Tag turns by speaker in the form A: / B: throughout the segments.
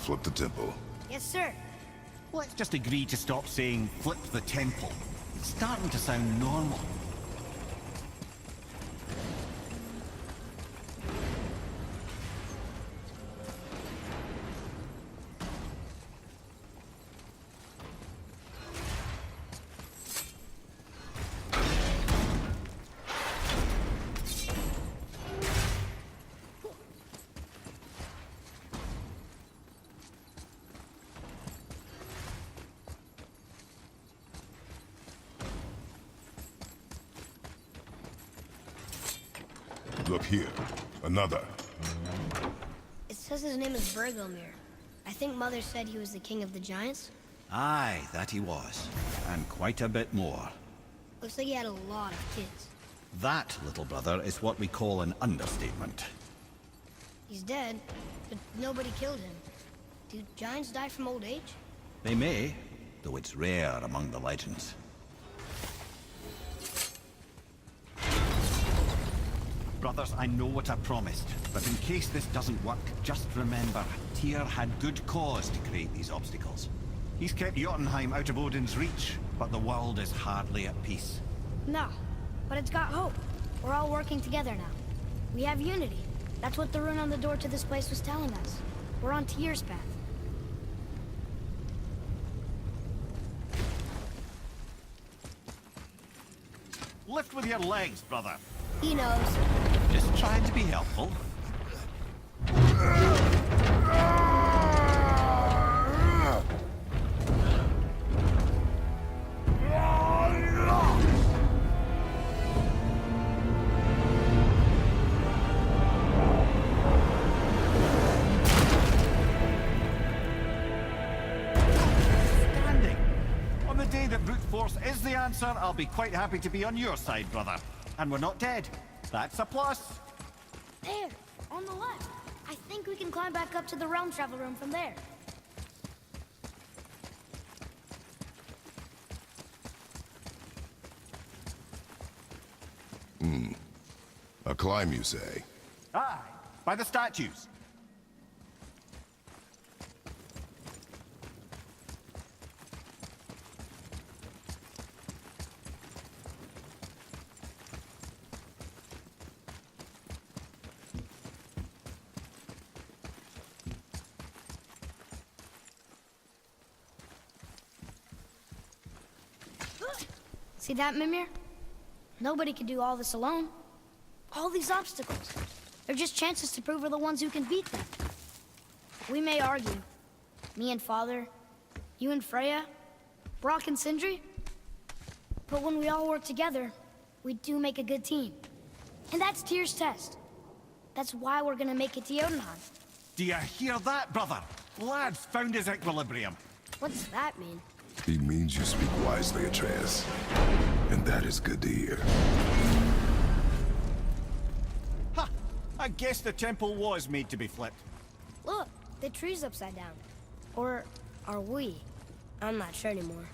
A: flip the temple.
B: Yes, sir.
C: Let's just agree to stop saying flip the temple. It's starting to sound normal.
A: Look here. Another.
B: It says his name is Bergelmir. I think Mother said he was the king of the giants.
C: Aye, that he was. And quite a bit more.
B: Looks like he had a lot of kids.
C: That, little brother, is what we call an understatement.
B: He's dead, but nobody killed him. Do giants die from old age?
C: They may, though it's rare among the legends. Brothers, I know what I promised, but in case this doesn't work, just remember, Tyr had good cause to create these obstacles. He's kept Jotunheim out of Odin's reach, but the world is hardly at peace.
B: No, but it's got hope. We're all working together now. We have unity. That's what the rune on the door to this place was telling us. We're on Tyr's path.
C: Lift with your legs, brother.
B: He knows.
C: Just trying to be helpful. Standing. On the day that brute force is the answer, I'll be quite happy to be on your side, brother. And we're not dead. That's a plus.
B: There, on the left. I think we can climb back up to the realm travel room from there.
A: A climb, you say?
C: Aye, by the statues.
B: See that, Mimir? Nobody could do all this alone. All these obstacles. They're just chances to prove we're the ones who can beat them. We may argue. Me and Father, you and Freya, Brock and Sindri. But when we all work together, we do make a good team. And that's Tyr's test. That's why we're gonna make it to Jotunheim.
C: Do you hear that, brother? Lad's found his equilibrium.
B: What's that mean?
A: He means you speak wisely, Atreus. And that is good to hear.
C: Ha! I guess the temple was made to be flipped.
B: Look, the tree's upside down. Or are we? I'm not sure anymore.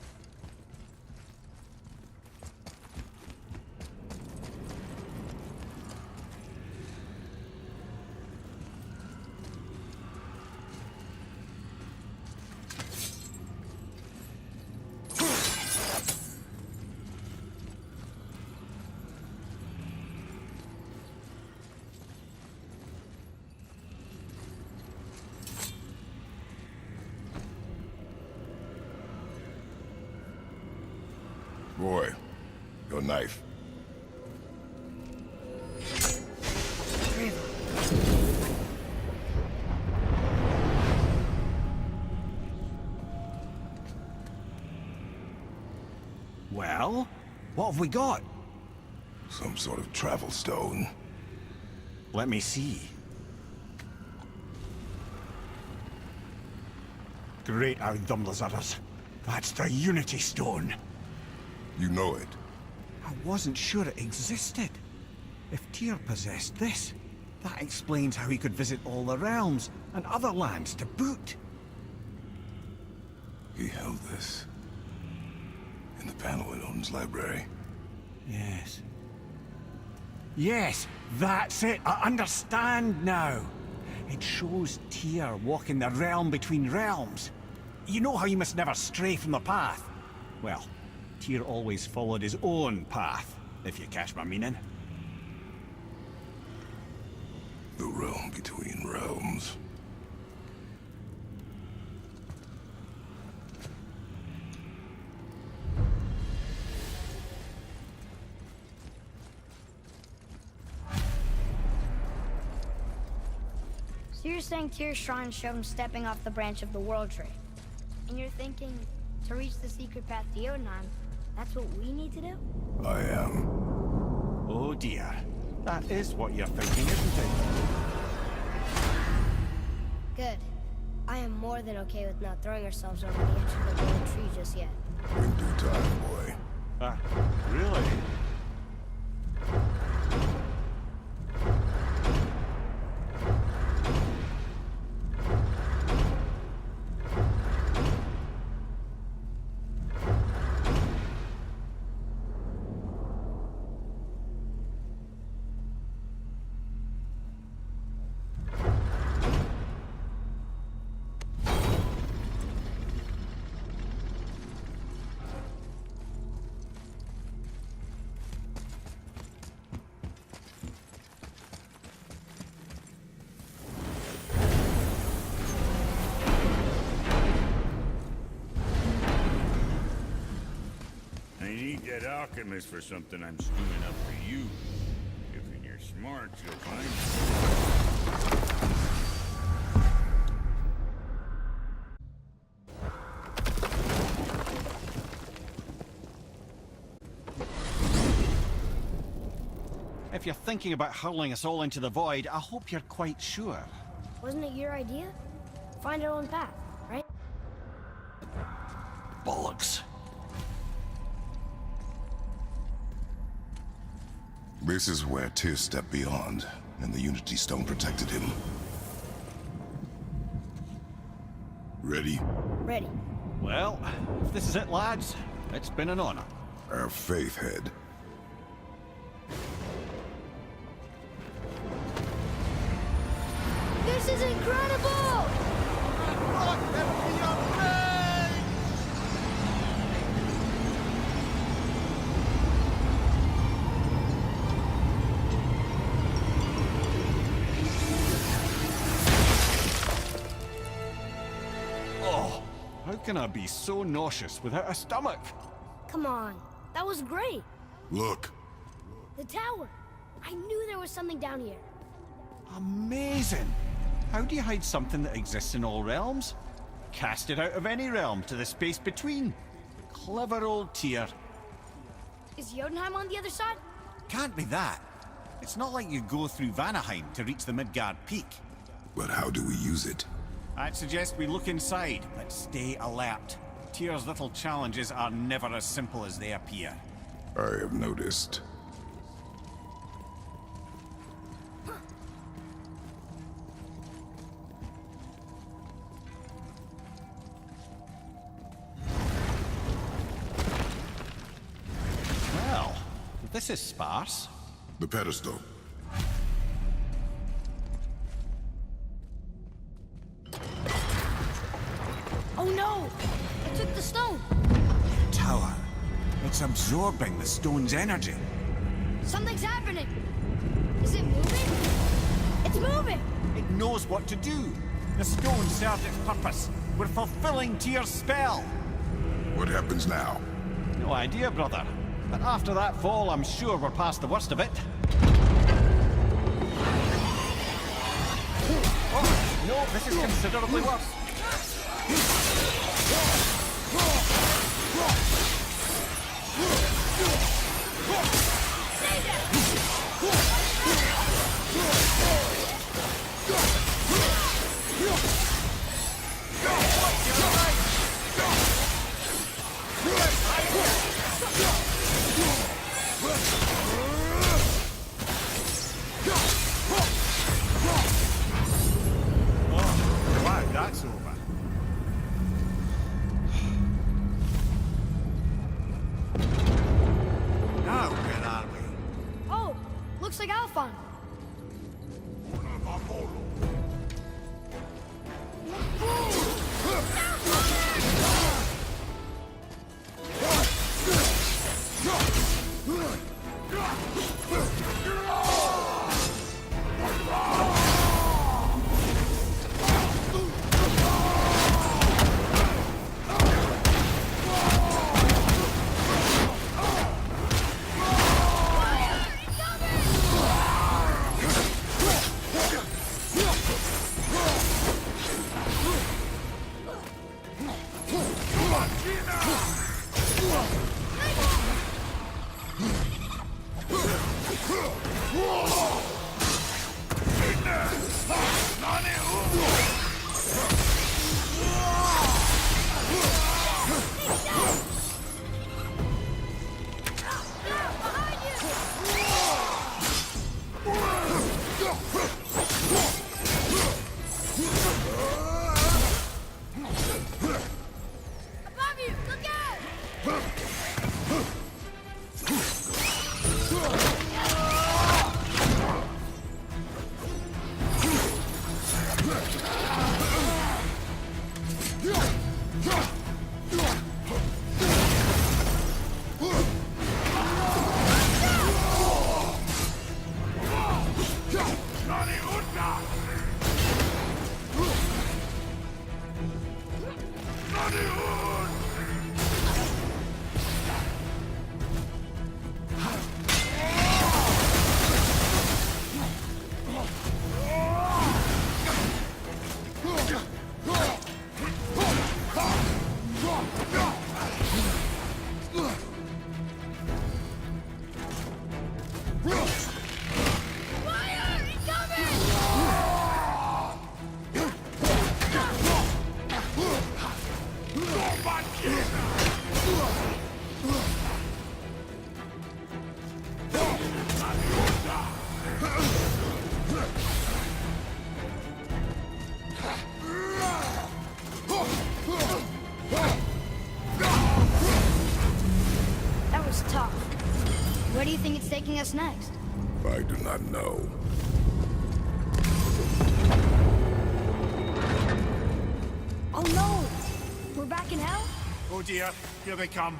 A: Roy, your knife.
C: Well, what have we got?
A: Some sort of travel stone.
C: Let me see. Great Ardumlazaras. That's the Unity Stone.
A: You know it.
C: I wasn't sure it existed. If Tyr possessed this, that explains how he could visit all the realms and other lands to boot.
A: He held this in the panel in Odin's library.
C: Yes. Yes, that's it. I understand now. It shows Tyr walking the realm between realms. You know how you must never stray from the path? Well, Tyr always followed his own path, if you catch my meaning.
A: The realm between realms.
B: So you're saying Tyr's shrine showed him stepping off the branch of the World Tree. And you're thinking, to reach the secret path to Jotunheim, that's what we need to do?
A: I am.
C: Oh dear. That is what you're thinking, isn't it?
B: Good. I am more than okay with not throwing ourselves over the edge of the World Tree just yet.
A: In due time, boy.
C: Really?
D: I need that alchemist for something I'm stewing up for you. If you're smart, you'll find
C: If you're thinking about hurling us all into the void, I hope you're quite sure.
B: Wasn't it your idea? Find our own path, right?
C: Bollocks.
A: This is where Tyr stepped beyond, and the Unity Stone protected him. Ready?
B: Ready.
C: Well, if this is it, lads, it's been an honor.
A: Our faith head.
B: This is incredible!
C: Oh, how can I be so nauseous without a stomach?
B: Come on, that was great.
A: Look.
B: The tower. I knew there was something down here.
C: Amazing! How do you hide something that exists in all realms? Cast it out of any realm to the space between. Clever old Tyr.
B: Is Jotunheim on the other side?
C: Can't be that. It's not like you go through Vanaheim to reach the Midgard Peak.
A: But how do we use it?
C: I'd suggest we look inside, but stay alert. Tyr's little challenges are never as simple as they appear.
A: I have noticed.
C: Well, this is sparse.
A: The pedestal.
B: Oh no! I took the stone!
C: Tower. It's absorbing the stone's energy.
B: Something's happening! Is it moving? It's moving!
C: It knows what to do. The stone served its purpose. We're fulfilling Tyr's spell.
A: What happens now?
C: No idea, brother. But after that fall, I'm sure we're past the worst of it. Oh, no, this is considerably worse. Glad that's over. Now, where are we?
B: Oh, looks like Alphon. That's tough. Where do you think it's taking us next?
A: I do not know.
B: Oh no! We're back in hell?
E: Oh dear, here they come.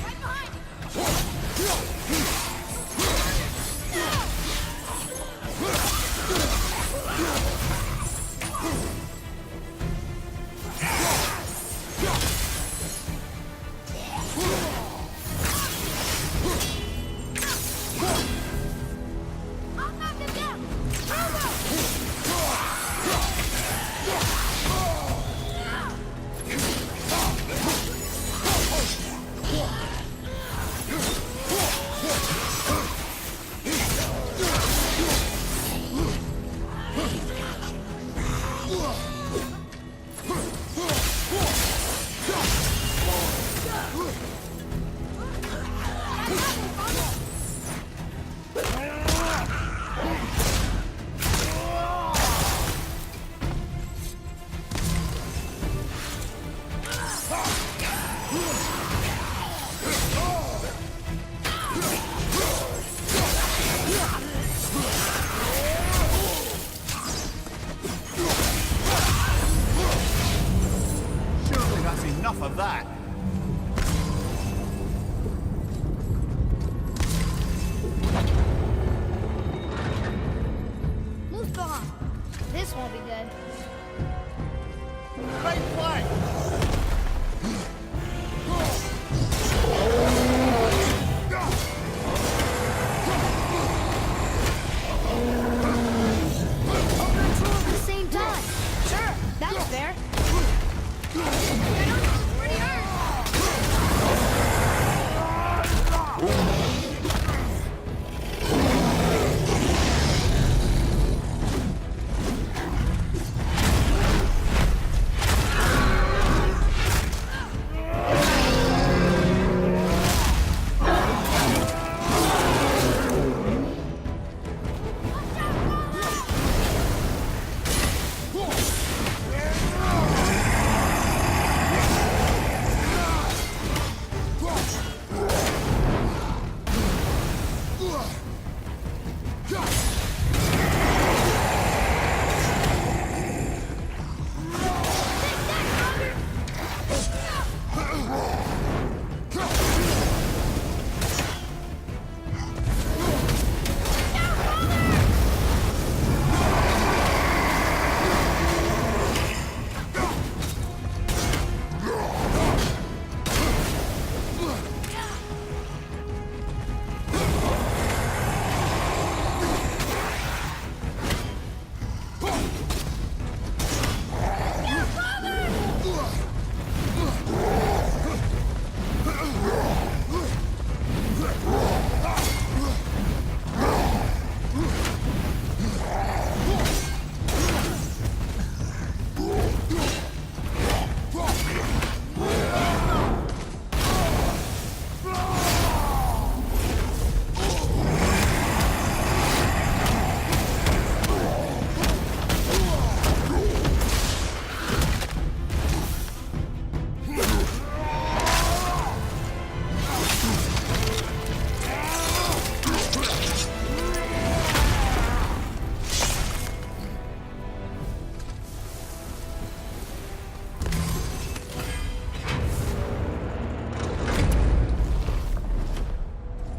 B: Right behind! I'll knock them down!
C: Surely that's enough of that.
B: Mustafa! This won't be good.
E: Great play!
B: Open and two at the same time. Sure, that's fair. Pretty hurt.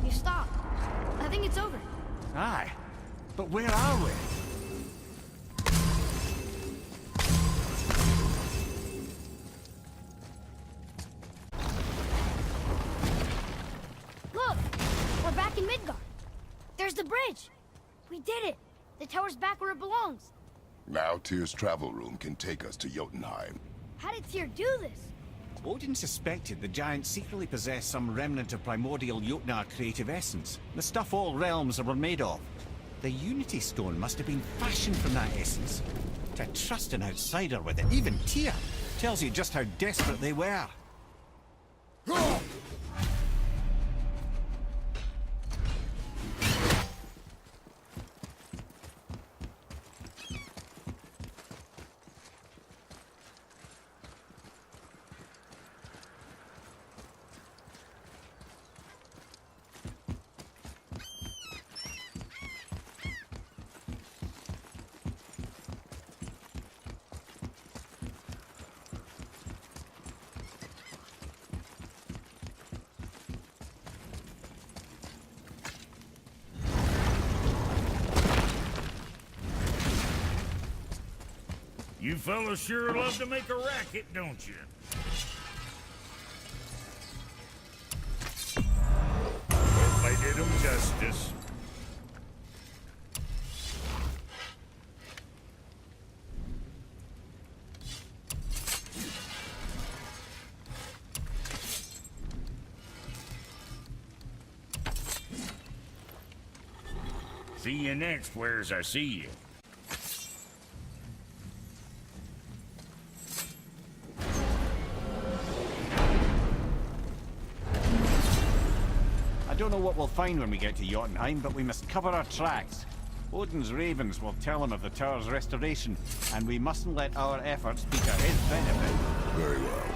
B: You stopped. I think it's over.
C: Aye. But where are we?
B: Look! We're back in Midgard. There's the bridge. We did it. The tower's back where it belongs.
A: Now Tyr's travel room can take us to Jotunheim.
B: How did Tyr do this?
C: Odin suspected the giants secretly possessed some remnant of primordial Jotnar creative essence, the stuff all realms were made of. The Unity Stone must have been fashioned from that essence. To trust an outsider with it, even Tyr, tells you just how desperate they were.
D: You fellas sure love to make a racket, don't you? Hope I did 'em justice. See you next, where's I see you.
C: I don't know what we'll find when we get to Jotunheim, but we must cover our tracks. Odin's ravens will tell him of the tower's restoration, and we mustn't let our efforts be to his benefit.
A: Very well.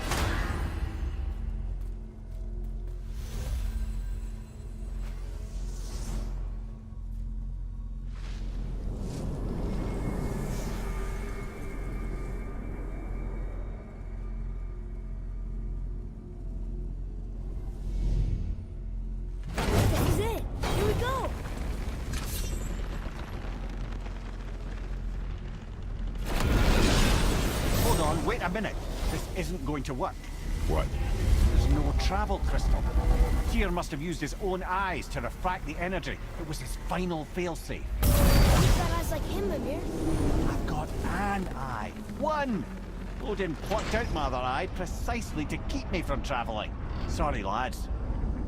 B: This is it. Here we go.
C: Hold on, wait a minute. This isn't going to work.
A: What?
C: There's no travel crystal. Tyr must have used his own eyes to refract the energy. It was his final failsafe.
B: You've got eyes like him, Mimir.
C: I've got an eye. One! Odin plucked out my other eye precisely to keep me from traveling. Sorry, lads.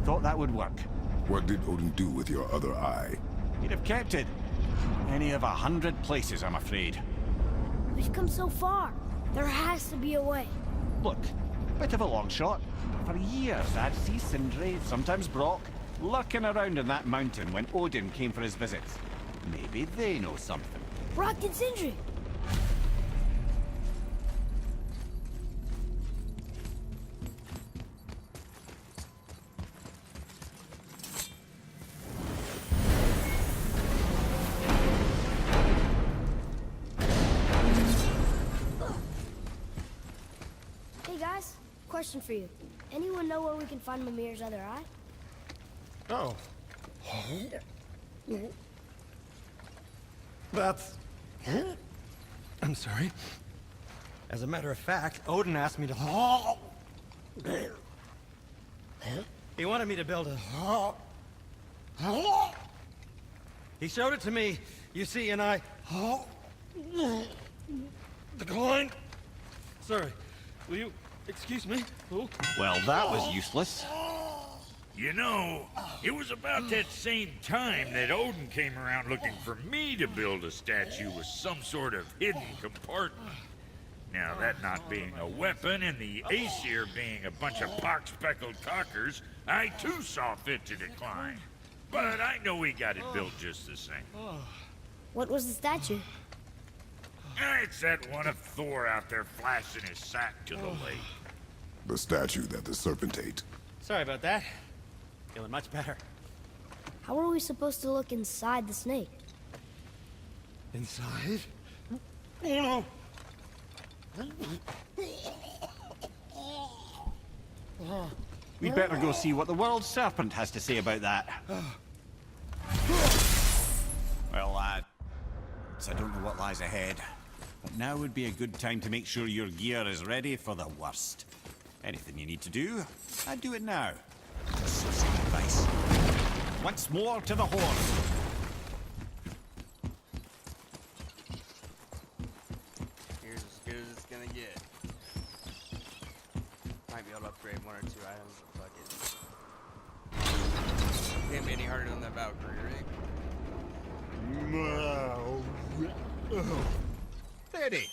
C: Thought that would work.
A: What did Odin do with your other eye?
C: He'd have kept it. Any of 100 places, I'm afraid.
B: We've come so far. There has to be a way.
C: Look, bit of a long shot. For years, I'd see Sindri, sometimes Brock, lurking around in that mountain when Odin came for his visits. Maybe they know something.
B: Brock and Sindri. Hey guys, question for you. Anyone know where we can find Mimir's other eye?
E: Oh. That's... I'm sorry. As a matter of fact, Odin asked me to... He wanted me to build a... He showed it to me, you see, and I... Declined. Sorry. Will you excuse me? Oh.
C: Well, that was useless.
D: You know, it was about that same time that Odin came around looking for me to build a statue with some sort of hidden compartment. Now, that not being a weapon and the Aesir being a bunch of pock-speckled cockers, I too saw fit to decline. But I know he got it built just the same.
B: What was the statue?
D: It's that one of Thor out there flashing his sack to the lake.
A: The statue that the serpent ate.
E: Sorry about that. Feeling much better.
B: How are we supposed to look inside the snake?
E: Inside? Oh no!
C: We'd better go see what the world serpent has to say about that. Well, lads, I don't know what lies ahead, but now would be a good time to make sure your gear is ready for the worst. Anything you need to do, I'd do it now. Just so some advice. Once more to the horn.
F: Here's as good as it's gonna get. Might be able to upgrade one or two items, but fuck it. Can't be any harder than that Valkyrie, right?
C: Steady.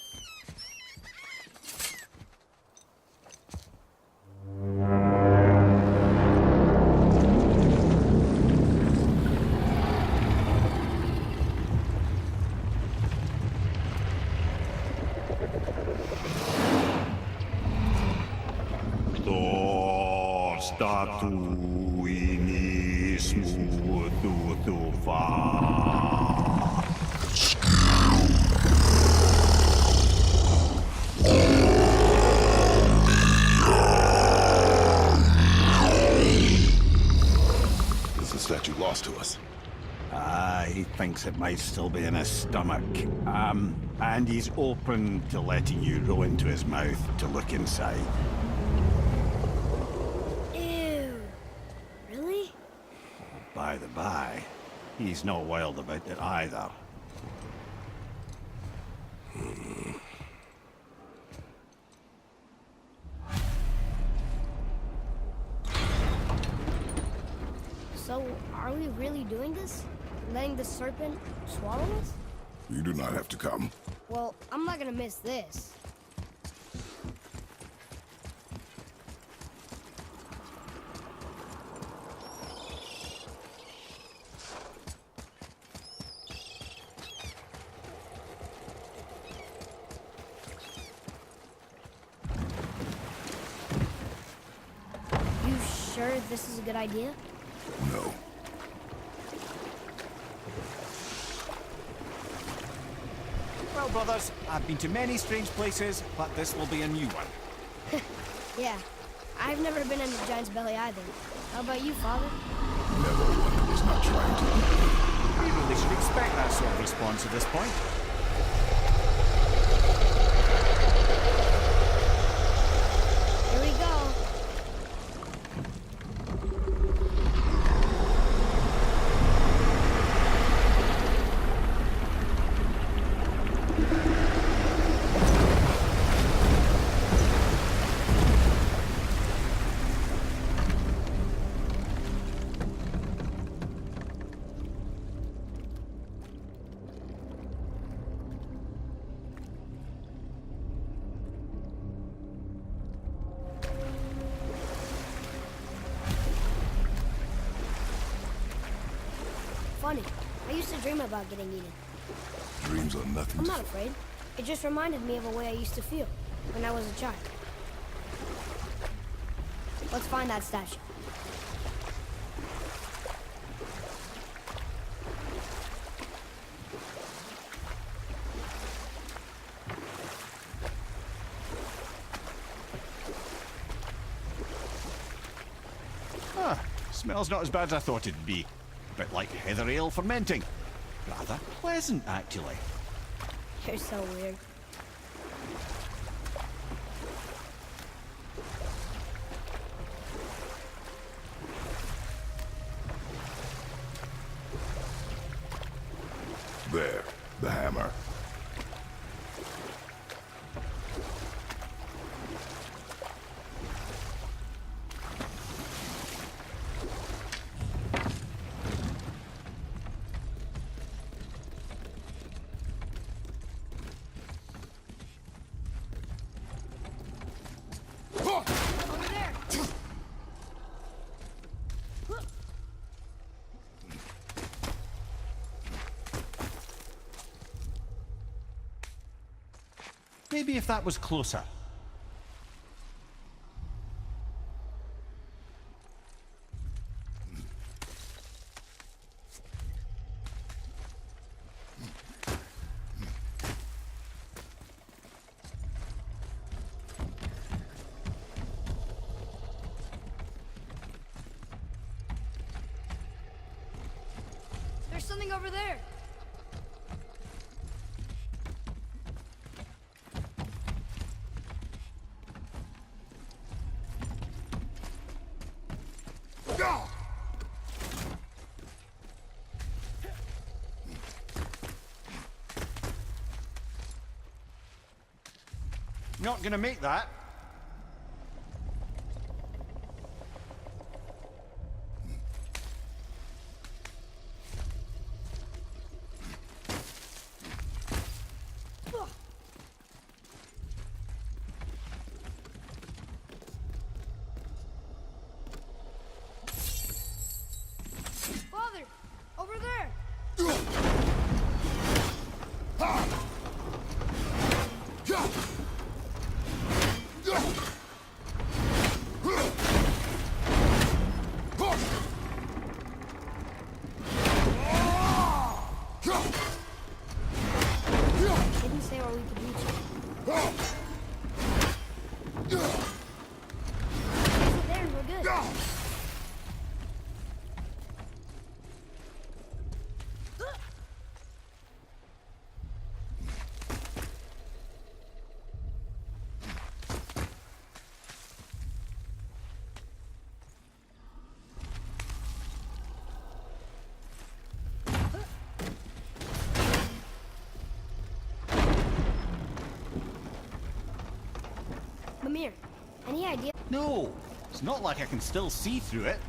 A: Is the statue lost to us?
C: He thinks it might still be in his stomach. And he's open to letting you row into his mouth to look inside.
B: Ew. Really?
C: By the by, he's not wild about it either.
B: So, are we really doing this? Letting the serpent swallow us?
A: You do not have to come.
B: Well, I'm not gonna miss this. You sure this is a good idea?
A: No.
C: Well, brothers, I've been to many strange places, but this will be a new one.
B: Yeah. I've never been in the giant's belly either. How about you, Father?
A: Never one who was not trying to eat me.
C: We really should expect that sort of response at this point.
B: Here we go. Funny. I used to dream about getting eaten.
A: Dreams are nothing
B: I'm
A: to...
B: not afraid. It just reminded me of a way I used to feel when I was a child. Let's find that statue.
C: Smells not as bad as I thought it'd be. A bit like heather ale fermenting. Rather pleasant, actually.
B: You're so weird.
A: There. The hammer.
B: Over there!
C: Maybe if that was closer.
B: There's something over there.
C: Not gonna make that.
B: Father! Over there! Mimir, any idea?
C: No, it's not like I can still see through it.